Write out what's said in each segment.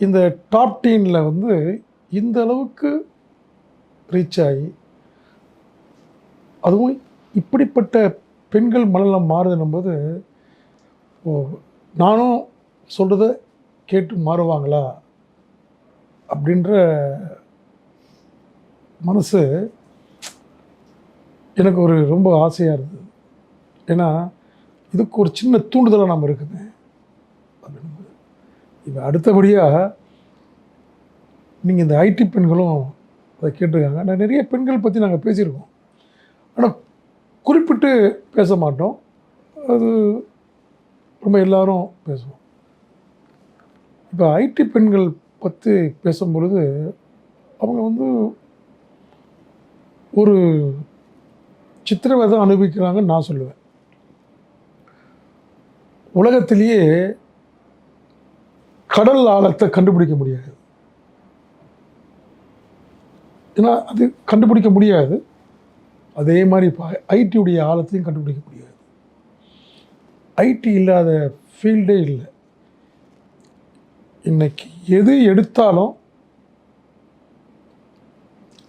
இந்த டாப் டீனில் வந்து இந்த அளவுக்கு ரீச் ஆகி, அதுவும் இப்படிப்பட்ட பெண்கள் மனநலம் மாறுதுன்னும்போது, ஓ நானும் சொல்கிறத கேட்டு மாறுவாங்களா அப்படின்ற மனசு எனக்கு ஒரு ரொம்ப ஆசையாக இருந்தது. ஏன்னா இதுக்கு ஒரு சின்ன தூண்டுதலாக நம்ம இருக்குங்க அப்படின்னும்போது, இப்போ அடுத்தபடியாக நீங்கள் இந்த ஐடி பெண்களும் அதை கேட்டிருக்காங்க. நான் நிறைய பெண்கள் பற்றி நாங்கள் பேசியிருக்கோம், ஆனால் குறிப்பிட்டு பேச மாட்டோம். அது ரொம்ப எல்லாரும் பேசுவோம். இப்போ ஐடி பெண்கள் பற்றி பேசும்பொழுது அவங்க வந்து ஒரு சித்திரவதை அனுபவிக்கிறாங்கன்னு நான் சொல்லுவேன். உலகத்திலேயே கடல் ஆழத்தை கண்டுபிடிக்க முடியாது. ஏன்னா அது கண்டுபிடிக்க முடியாது. அதே மாதிரி இப்போ ஐடியுடைய ஆழத்தையும் கண்டுபிடிக்க முடியாது. ஐடி இல்லாத ஃபீல்டே இல்லை. இன்னைக்கு எது எடுத்தாலும்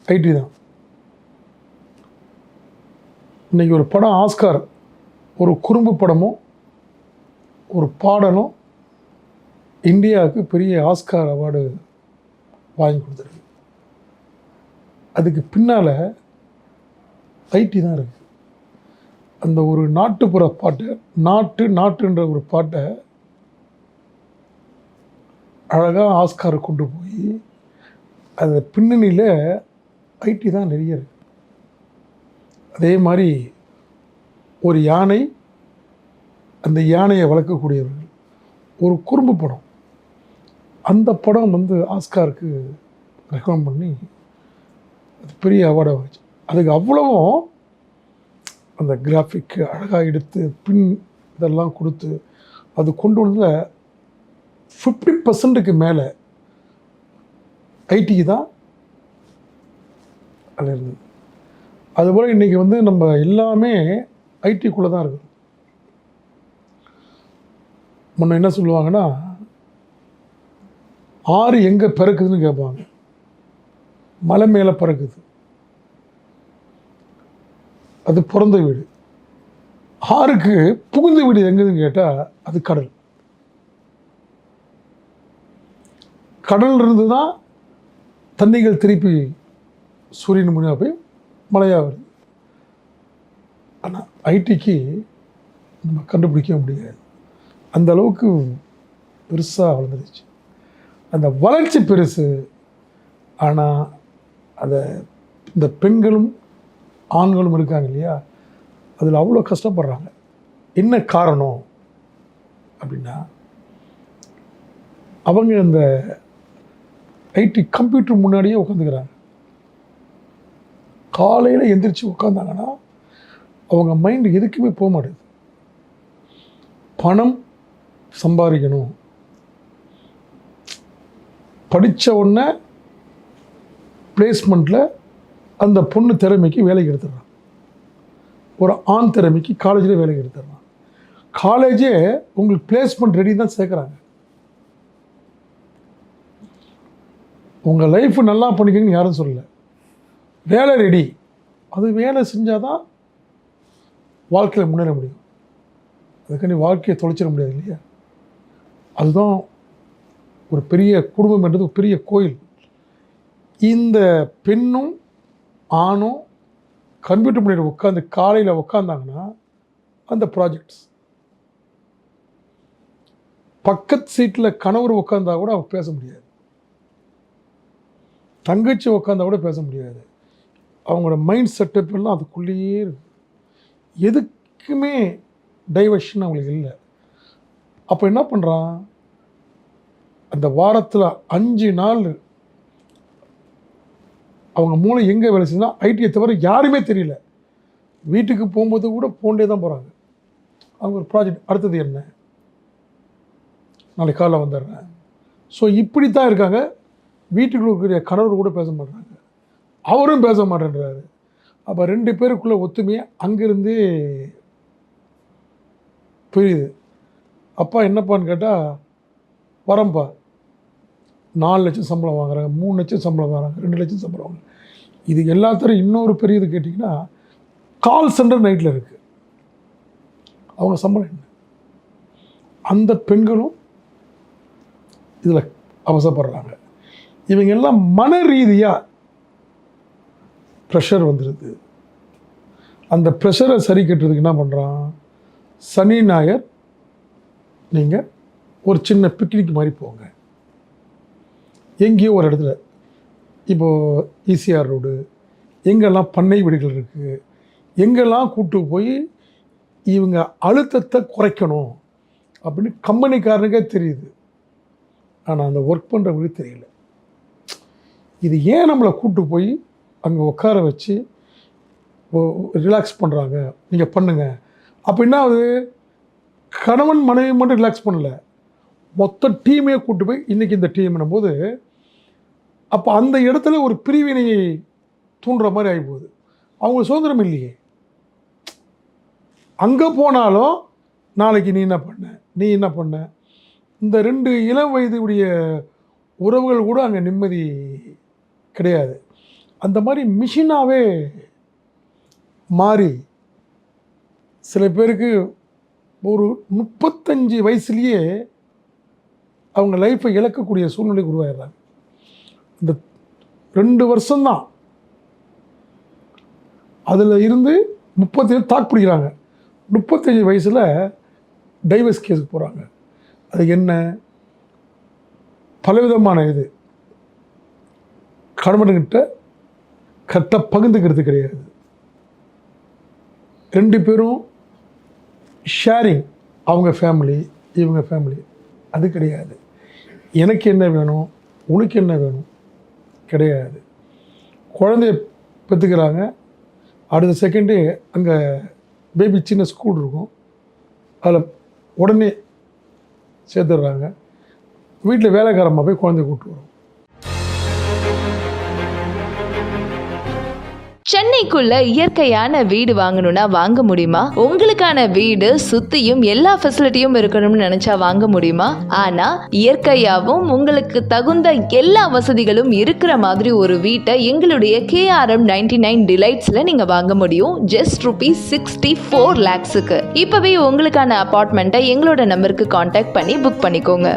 ஐடி தான். இன்னைக்கு ஒரு படம் ஆஸ்கார், ஒரு குறும்பு படமும் ஒரு பாடலும் இந்தியாவுக்கு பெரிய ஆஸ்கார் அவார்டு வாங்கி கொடுத்துருக்கு. அதுக்கு பின்னால் ஐடி தான் இருக்குது. அந்த ஒரு நாட்டுப்புற பாட்டு, நாட்டுன்ற ஒரு பாட்டை அழகாக ஆஸ்காரை கொண்டு போய் அந்த பின்னணியில் ஐடி தான் நிறைய இருக்குது. அதே மாதிரி ஒரு யானை, அந்த யானையை வளர்க்கக்கூடியவர்கள், ஒரு குறும்பு படம், அந்த படம் வந்து ஆஸ்காருக்கு ரெக்கமெண்ட் பண்ணி அது பெரிய அவார்டை வாங்கிச்சு. அதுக்கு அவ்வளவும் அந்த கிராஃபிக்கு அழகாக எடுத்து பின் இதெல்லாம் கொடுத்து அது கொண்டு வந்த 50% மேலே ஐடிக்கு தான் அதில் இருந்தது. அதுபோல் இன்றைக்கி வந்து நம்ம எல்லாமே ஐடிக்குள்ளே தான் இருக்குது. முன்ன என்ன சொல்லுவாங்கன்னா, ஆறு எங்கே பிறக்குதுன்னு கேட்பாங்க. மலை மேலே பிறக்குது, அது பிறந்த வீடு. ஆறுக்கு புகுந்த வீடு எங்குதுன்னு கேட்டால் அது கடல். கடல் இருந்து தான் தண்ணிகள் திருப்பி சூரியன் முன்னாடி போய் மழையாக வருது. ஆனால் ஐடிக்கு நம்ம கண்டுபிடிக்க முடியாது. அந்த அளவுக்கு பெருசாக வளர்ந்துருச்சு. அந்த வளர்ச்சி பெருசு. ஆனால் அதை இந்த பெண்களும் ஆண்களும் இருக்காங்க இல்லையா, அதில் அவ்வளோ கஷ்டப்படுறாங்க. என்ன காரணம் அப்படின்னா, அவங்க இந்த ஐடி கம்ப்யூட்டர் முன்னாடியே உட்காந்துக்கிறாங்க. காலையில் எந்திரிச்சு உட்காந்தாங்கன்னா அவங்க மைண்டு எதுக்குமே போக மாட்டேது. பணம் சம்பாதிக்கணும், படித்த உடனே பிளேஸ்மெண்ட்டில் அந்த பொண்ணு திறமைக்கு வேலைக்கு எடுத்துடுறான், ஒரு ஆண் திறமைக்கு காலேஜில் வேலைக்கு எடுத்துடுறான். காலேஜே உங்களுக்கு பிளேஸ்மெண்ட் ரெடி தான் சேர்க்குறாங்க. உங்கள் லைஃப் நல்லா பண்ணிக்கணும்னு யாரும் சொல்லலை, வேலை ரெடி. அது வேலை செஞ்சால் தான் வாழ்க்கையில் முன்னேற முடியும். அதுக்காண்டி வாழ்க்கையை தொலைச்சிட முடியாது இல்லையா. அதுதான் ஒரு பெரிய குடும்பம் என்றது ஒரு பெரிய கோயில். இந்த பெண்ணும் ஆணும் கம்ப்யூட்டர் முன்னாடி உட்காந்து காலையில் உட்காந்தாங்கன்னா அந்த ப்ராஜெக்ட்ஸ், பக்கத்து சீட்டில் கணவர் உட்காந்தா கூட அவ பேச முடியாது, தங்கச்சி உட்காந்தா கூட பேச முடியாது. அவங்களோட மைண்ட் செட்டப் எல்லாம் அதுக்குள்ளேயே இருக்கு. எதுக்குமே டைவர்ஷன் அவங்களுக்கு இல்லை. அப்போ என்ன பண்ணுறான், அந்த வாரத்தில் 5 நாள் அவங்க மூளை எங்கே வேலை செஞ்சா ஐடியை தவிர யாருமே தெரியல. வீட்டுக்கு போகும்போது கூட போண்டே தான் போகிறாங்க. அவங்க ஒரு ப்ராஜெக்ட், அடுத்தது என்ன, நாளைக்கு காலைல வந்துடுறேன். ஸோ இப்படி தான் இருக்காங்க. வீட்டுக்குள்ள இருக்கிற கணவர் கூட பேச மாட்டாங்க, அவரும் பேச மாட்டேன்றாரு. அப்போ 2 பேருக்குள்ளே ஒத்துமையாக அங்கேருந்தே புரியுது. அப்பா என்னப்பான்னு கேட்டால் வரம்பா, 4 லட்சம் சம்பளம் வாங்குறாங்க, 3 லட்சம் சம்பளம் வாங்குறாங்க, 2 லட்சம் சம்பளம் வாங்குறாங்க. இது எல்லாத்தையும் இன்னொரு பெரிய இது கேட்டிங்கன்னா கால் சென்டர் நைட்டில் இருக்குது. அவங்க சம்பளம் என்ன? அந்த பெண்களும் இதில் அவசரப்படுறாங்க. இவங்க எல்லாம் மன ரீதியாக ப்ரெஷர் வந்துடுது. அந்த ப்ரெஷரை சரி கட்டுறதுக்கு என்ன பண்ணுறான், சனி ஞாயிறு நீங்கள் ஒரு சின்ன பிக்னிக் மாதிரி போங்க. எங்கேயோ ஒரு இடத்துல, இப்போது ஈசிஆர் ரோடு, எங்கெல்லாம் பண்ணை வீடுகள் இருக்குது, எங்கெல்லாம் கூட்டு போய் இவங்க அழுத்தத்தை குறைக்கணும் அப்படின்னு கம்பெனிக்காரனுக்கே தெரியுது. ஆனால் அந்த ஒர்க் பண்ணுறவங்களுக்கு தெரியல. இது ஏன் நம்மளை கூட்டு போய் அங்கே உட்கார வச்சு ரிலாக்ஸ் பண்ணுறாங்க, நீங்கள் பண்ணுங்கள் அப்படின்னா, அது கணவன் மனைவி மட்டும் ரிலாக்ஸ் பண்ணல, மொத்த டீமே கூட்டு போய் இன்றைக்கி இந்த டீம்னும் போது அப்போ அந்த இடத்துல ஒரு பிரிவினையை தூண்டுற மாதிரி ஆகிப்போகுது. அவங்களுக்கு சுதந்திரம் இல்லையே. அங்கே போனாலும் நாளைக்கு நீ என்ன பண்ண, நீ என்ன பண்ண, இந்த 2 இளம் வயதுடைய உறவுகள் கூட அங்கே நிம்மதி கிடையாது. அந்த மாதிரி மிஷினாகவே மாறி சில பேருக்கு ஒரு 35 வயசுலேயே அவங்க லைஃப்பை இழக்கக்கூடிய சூழ்நிலைக்கு உருவாயிடுறாங்க. இந்த 2 வருஷம்தான் அதில் இருந்து 30 தாக்கு பிடிக்கிறாங்க. 35 வயசில் டைவர்ஸ் கேஸுக்கு போகிறாங்க. அது என்ன, பலவிதமான இது கணவன்கிட்ட கரெக்டாக பகிர்ந்துக்கிறது கிடையாது. 2 பேரும் ஷேரிங், அவங்க ஃபேமிலி இவங்க ஃபேமிலி, அது கிடையாது. எனக்கு என்ன வேணும், உனக்கு என்ன வேணும் கிடையாது. குழந்தைய பெற்றுக்கிறாங்க, அடுத்த செகண்டே அங்கே பேபி சின்ன ஸ்கூல் இருக்கும், அதில் உடனே சேர்த்துடுறாங்க. வீட்டில் வேலைக்காரமாக போய் குழந்தைய கூப்பிட்டு வரும். சென்னைக்குள்ள இயற்கையான வீடு வாங்கணும்னா வாங்க முடியுமா? உங்களுக்கான வீடு சுத்தியும் எல்லா ஃபெசிலிட்டியும் இருக்கணும்னு நினைச்சா வாங்க முடியுமா? ஆனா இயற்கையாவும் உங்களுக்கு தகுந்த எல்லா வசதிகளும் இருக்கிற மாதிரி ஒரு வீட்டை எங்களுடைய KRM 99 டிலைட்ஸ்ல நீங்க வாங்க முடியும். Just ₹64 lakhs. இப்பவே உங்களுக்கான அபார்ட்மெண்ட்டை எங்களோட நம்பருக்கு கான்டாக்ட் பண்ணி புக் பண்ணிக்கோங்க.